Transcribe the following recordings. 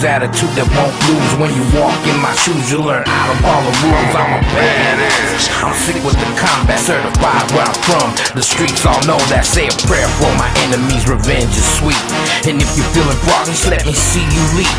attitude that won't lose. When you walk in my shoes, you learn out of all the rules. I'm a badass. I'm sick with the combat, certified where I'm from. The streets all know that. Say a prayer for my enemies, revenge is sweet. And if you're feeling froggy, let me see you leap.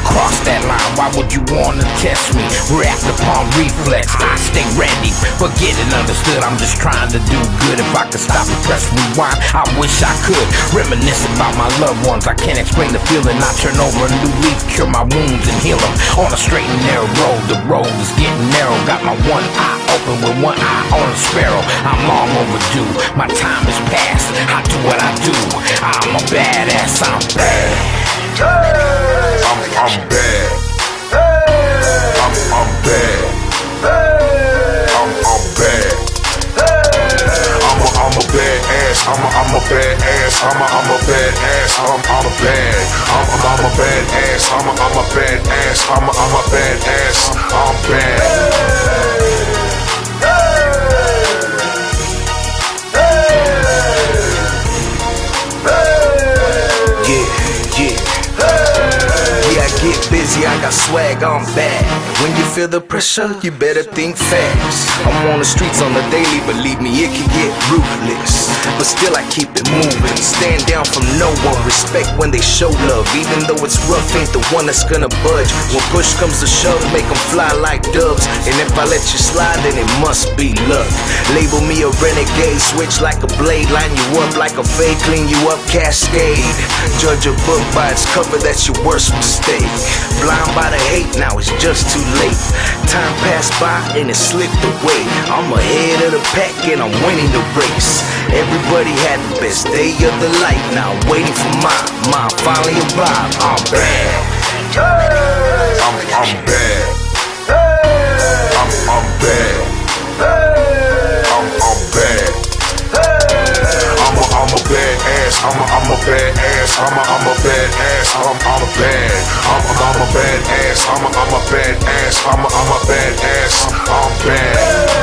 Cross that line, why would you wanna test me? React upon reflex, I stay ready. Forget it, understood, I'm just trying to do good. If I could stop and press rewind, I wish I could. Reminisce about my loved ones, I can't explain the feeling. I turn over a new leaf, cure my wounds and heal them. On a straight and narrow road, the road is getting narrow. Got my one eye open with one eye on a sparrow. I'm long overdue, my time is past. I do what I do, I'm a badass, I'm bad. I'm bad. I'm bad. I'm bad. I'm a bad ass. I'm a bad ass. I'm a bad ass. I'm a bad. I'm a bad ass. I'm a bad ass. I'm a bad ass. I'm bad. I get busy, I got swag, I'm bad. When you feel the pressure, you better think fast. I'm on the streets on the daily, believe me, it can get ruthless. But still I keep it moving, stand down from no one. Respect when they show love, even though it's rough, ain't the one that's gonna budge. When push comes to shove, make them fly like doves. And if I let you slide, then it must be luck. Label me a renegade, switch like a blade. Line you up like a fade, clean you up, cascade. Judge a book by its cover, that's your worst mistake. Blind by the hate, now it's just too late. Time passed by and it slipped away. I'm ahead of the pack and I'm winning the race. Everybody had the best day of the life. Now I'm waiting for mine finally arrived. I'm bad. I'm bad. I'm bad. I'm bad. I'm a bad ass. I'm a bad ass. I'm a bad ass. I'm a bad. I'm a bad ass. I'm a bad ass. I'm a bad ass. I'm bad.